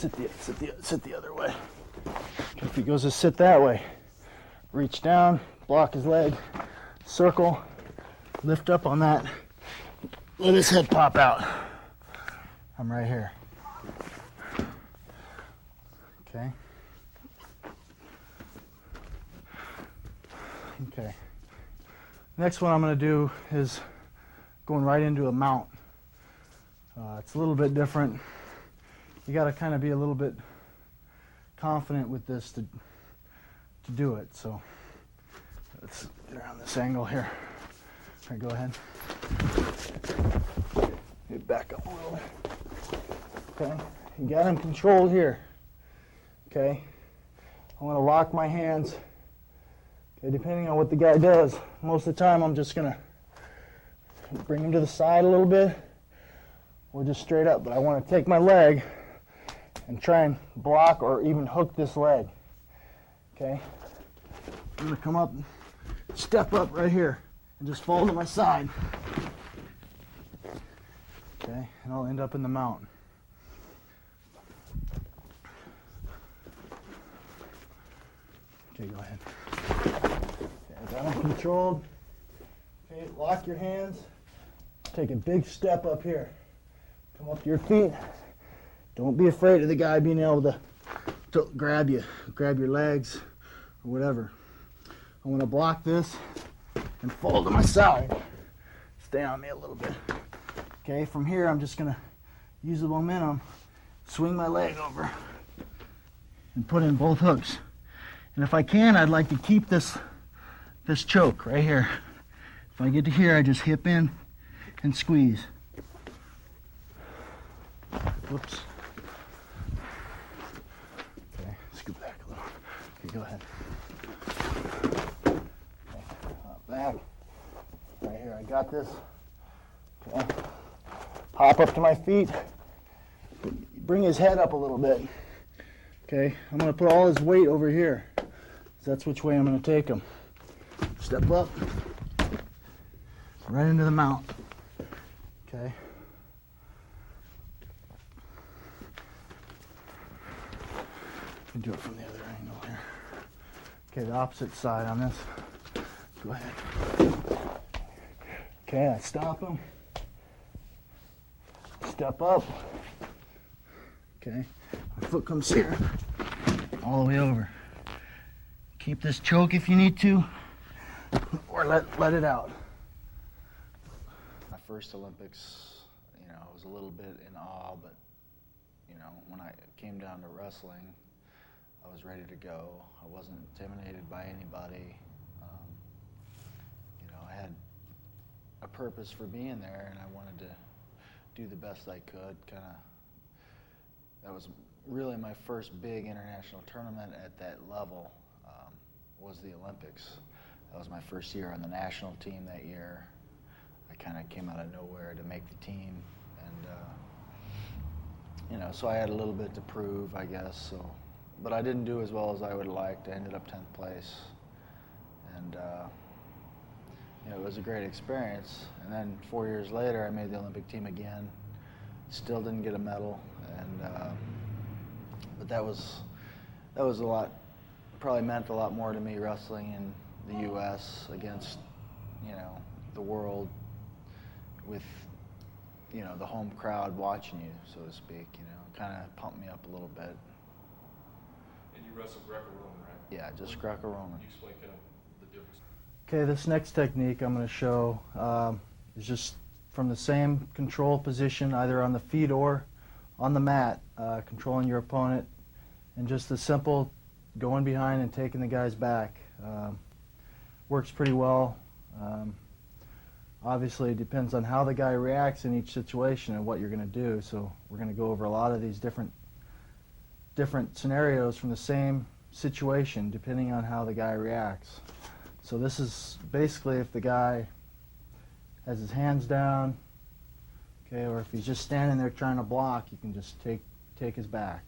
sit the other way. If he goes to sit that way, reach down, block his leg, circle, lift up on that, let his head pop out. I'm right here. Okay. Okay. Next one I'm going to do is going right into a mount. It's a little bit different. You got to kind of be a little bit confident with this to do it. So let's get around this angle here. All right, go ahead. Get back up a little. Okay, you got him controlled here. Okay, I'm going to lock my hands. Okay, depending on what the guy does, most of the time I'm just going to bring him to the side a little bit or just straight up. But I want to take my leg and try and block or even hook this leg. Okay, I'm going to come up, step up right here, and just fall to my side. Okay, and I'll end up in the mount. Okay, go ahead. Okay, got him controlled. Okay, lock your hands. Take a big step up here. Come up to your feet. Don't be afraid of the guy being able to grab your legs, or whatever. I want to block this and fall to my side. Stay on me a little bit. Okay, from here I'm just going to use the momentum, swing my leg over, and put in both hooks. And if I can, I'd like to keep this choke right here. If I get to here, I just hip in and squeeze. Whoops. Okay, scoot back a little. Okay, go ahead. Okay, back. Right here, I got this. Okay. Hop up to my feet. Bring his head up a little bit. Okay, I'm going to put all his weight over here. That's which way I'm going to take him. Step up. Right into the mount. Okay. You can do it from the other angle here. Okay, the opposite side on this. Go ahead. Okay, I stop him. Step up. Okay, my foot comes here, all the way over. Keep this choke if you need to, or let it out. My first Olympics, I was a little bit in awe, but when I came down to wrestling, I was ready to go. I wasn't intimidated by anybody. I had a purpose for being there, and I wanted to do the best I could. That was really my first big international tournament at that level. Was the Olympics. That was my first year on the national team that year. I kind of came out of nowhere to make the team, and so I had a little bit to prove, I guess. But I didn't do as well as I would have liked. I ended up 10th place, and it was a great experience. And then 4 years later, I made the Olympic team again. Still didn't get a medal, but that was a lot. Probably meant a lot more to me wrestling in the U.S. against the world with the home crowd watching you, so to speak. Kind of pumped me up a little bit. And you wrestle Greco-Roman, right? Yeah, just Greco-Roman. Can you explain kind of the difference? Okay, this next technique I'm going to show is just from the same control position, either on the feet or on the mat, controlling your opponent, and just the simple going behind and taking the guy's back. Works pretty well. Obviously, it depends on how the guy reacts in each situation and what you're going to do. So we're going to go over a lot of these different scenarios from the same situation, depending on how the guy reacts. So this is basically if the guy has his hands down, okay, or if he's just standing there trying to block, you can just take his back.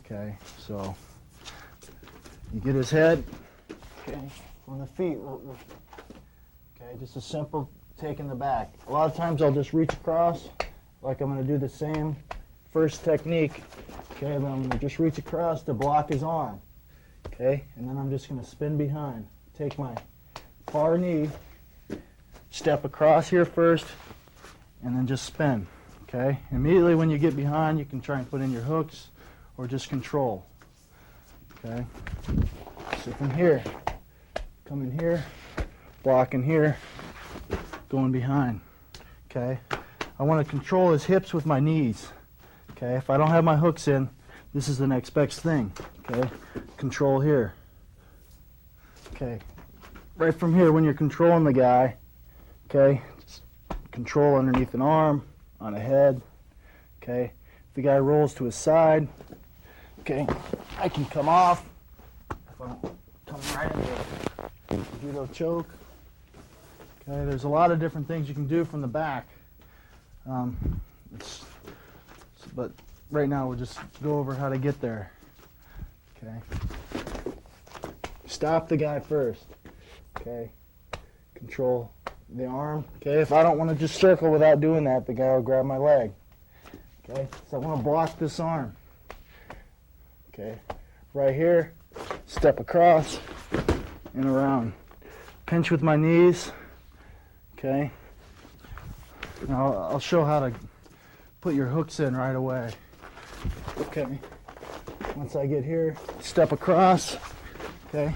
Okay, so you get his head, okay, from the feet. Okay, just a simple taking the back. A lot of times I'll just reach across, like I'm going to do the same first technique. Okay, then I'm gonna just reach across to block his arm. Okay, and then I'm just gonna spin behind. Take my far knee, step across here first, and then just spin. Okay, immediately when you get behind, you can try and put in your hooks or just control. Okay, so from here, coming here, blocking here, going behind. Okay, I want to control his hips with my knees. Okay, if I don't have my hooks in, this is the next best thing. Okay, control here. Okay, right from here when you're controlling the guy, okay, just control underneath an arm, on a head. Okay, if the guy rolls to his side, okay, I can come off. If I don't come right into a judo choke. Okay, there's a lot of different things you can do from the back. But right now we'll just go over how to get there. Okay. Stop the guy first. Okay. Control the arm. Okay. If I don't want to just circle without doing that, the guy will grab my leg. Okay. So I want to block this arm. Okay. Right here. Step across and around. Pinch with my knees. Okay. Now I'll show how to put your hooks in right away. Okay. Once I get here, step across. Okay.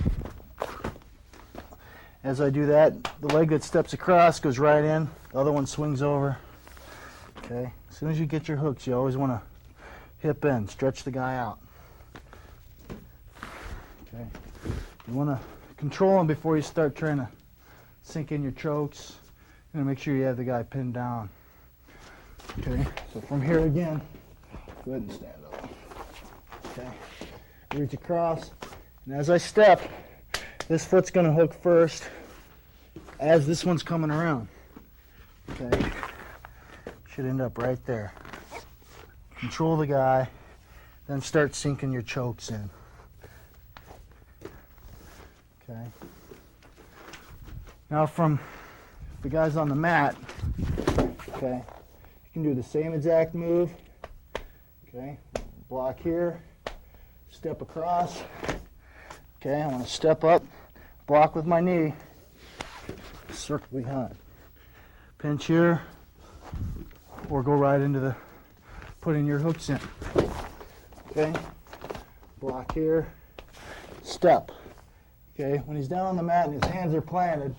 As I do that, the leg that steps across goes right in. The other one swings over. Okay. As soon as you get your hooks, you always want to hip in, stretch the guy out. Okay. You want to control him before you start trying to sink in your chokes. You're going to make sure you have the guy pinned down. Okay, so from here again, go ahead and stand up. Okay, reach across, and as I step, this foot's going to hook first as this one's coming around. Okay, should end up right there. Control the guy, then start sinking your chokes in. Okay. Now from the guys on the mat, okay, you can do the same exact move. Okay, block here, step across. Okay, I want to step up, block with my knee, circle behind. Pinch here, or go right into the putting your hooks in. Okay, block here, step. Okay, when he's down on the mat and his hands are planted,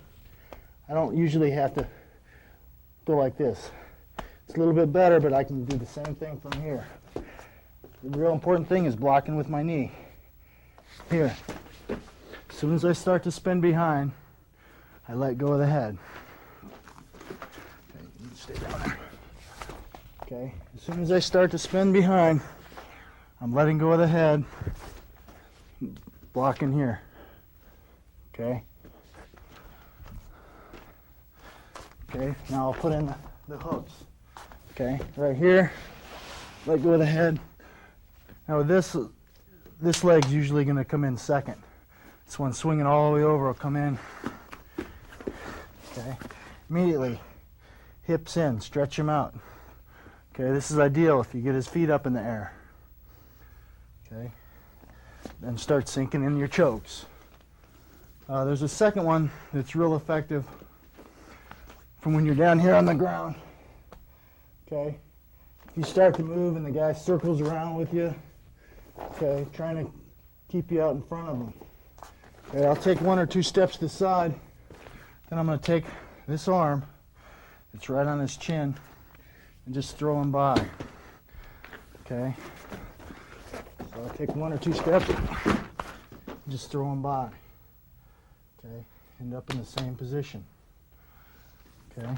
I don't usually have to go like this. It's a little bit better, but I can do the same thing from here. The real important thing is blocking with my knee. Here. As soon as I start to spin behind, I let go of the head. Okay, you stay down there. Okay, as soon as I start to spin behind, I'm letting go of the head, blocking here. Okay. Okay, now I'll put in the hooks. Okay, right here, let go of the head. Now this leg's usually going to come in second. This one swinging all the way over will come in. Okay, immediately, hips in, stretch him out. Okay, this is ideal if you get his feet up in the air. Okay, then start sinking in your chokes. There's a second one that's real effective from when you're down here on the ground. Okay, if you start to move and the guy circles around with you, okay, trying to keep you out in front of him. Okay, I'll take one or two steps to the side, then I'm going to take this arm that's right on his chin and just throw him by. Okay, so I'll take one or two steps and just throw him by. Okay, end up in the same position. Okay.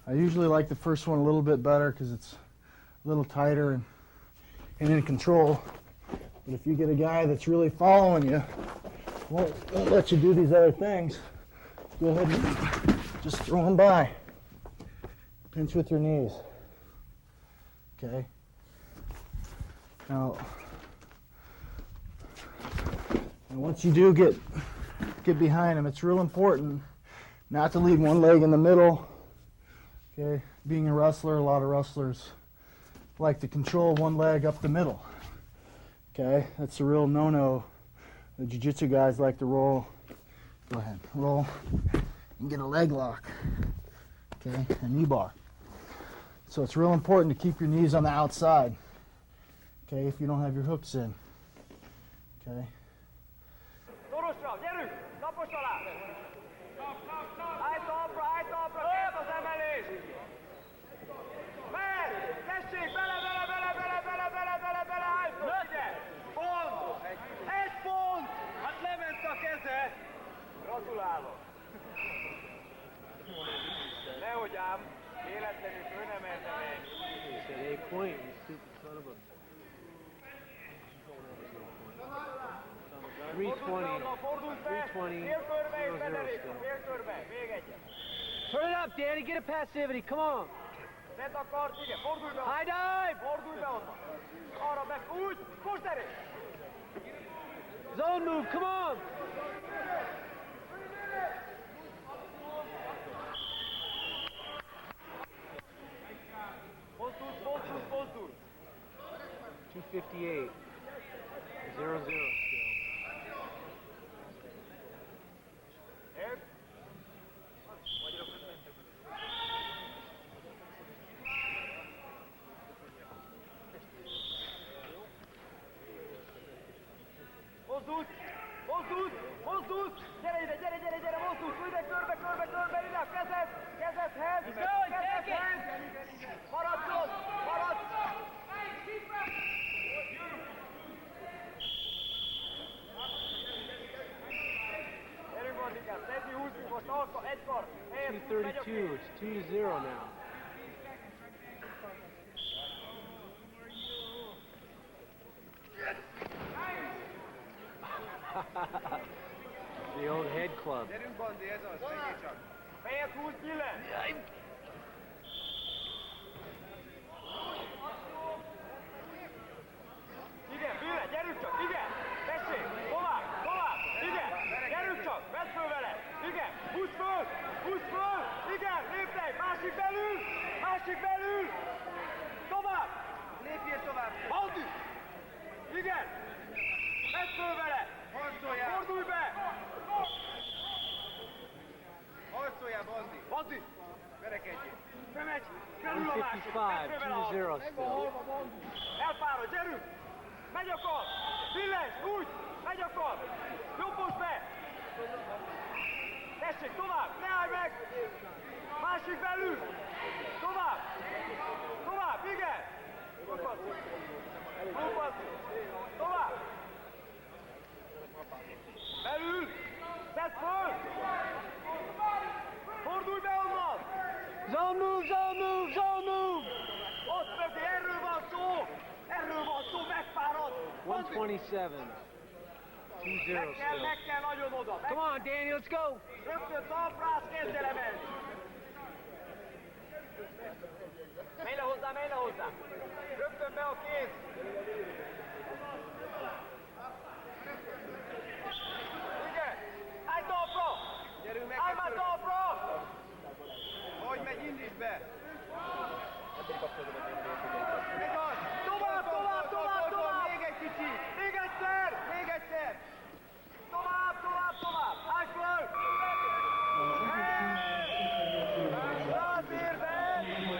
I usually like the first one a little bit better because it's a little tighter and in control. But if you get a guy that's really following you, won't let you do these other things, go ahead and just throw him by. Pinch with your knees. Okay. Now, and once you do get behind him, it's real important not to leave one leg in the middle. Okay, being a wrestler, a lot of wrestlers like to control one leg up the middle. Okay, that's a real no-no. The jiu-jitsu guys like to roll. Go ahead, roll and get a leg lock. Okay, a knee bar. So it's real important to keep your knees on the outside. Okay, if you don't have your hooks in. Okay. Torosra, gyerünk! Lapos alá! Állj talpra, két az emelés! Mehet! Tessék, bele, állj föl, figyelj! Pont! Egy pont! Hát lement a keze! Gratulálok! Nehogy ám, véletlenül ő nem emelni. He said 8 point, you stupid son of a... 320, 320, 0-0 still. Turn it up, Danny, get a passivity, come on. Tedd a kart, igen, fordulj be! High dive! Fordulj be onnan! Arra meg, úgy! Most erő! Zone move, come on! Mozdulj! 258, 0-0 still. Épp! Mozdulj! Gyere ide, mozdulj! Ide, körbe, ide a kezedhez! Maradsz ott! Gyerünk, Bandikám, Teddy, húzni most, egy kar! 232, it's 2-0 now. The old head club. Gyerünk, Bandi, ez az, menjél csak! Fejet húz, Gyile! Igen, Bille, gyerünk csak, igen! Tessék, tovább, igen! Gyerünk csak, vedd föl vele! Igen, húzz föl! Igen, léptek, másik belül! Tovább! Lépjél tovább! Bandi! Igen! Vedd föl vele! Fordulj be! Harcoljál, Bandi! Verekedjél! Bemegy! Belül a másik! 155, 2-0 still. Elfárad, gyerünk! Megy a kar! Billencs, úgy! Megy a kar! Jobbos be! Tessék, tovább! Ne állj meg! Másik belül! Tovább! Igen! Tovább! Belül! Tedd föl! Fordulj be onnan! Zone move! Ott mögé, erről van szó, megfárad! 127, 2-0 still. Meg kell nagyon oda! Come on, Danny, let's go! Rögtön talprász, kezdj el emelni! Menj le hozzá! Rögtön be a kéz! Igen! Állj talpra! Állj már talpra! Hogy megy, indítsd be! Tovább! Még egy kicsit! Még egyszer! Tovább! Állj föl!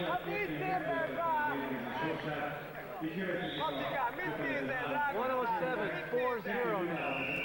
Hát mit érvel rá? Attikám, mit nézel rá? 107, 4-0 now.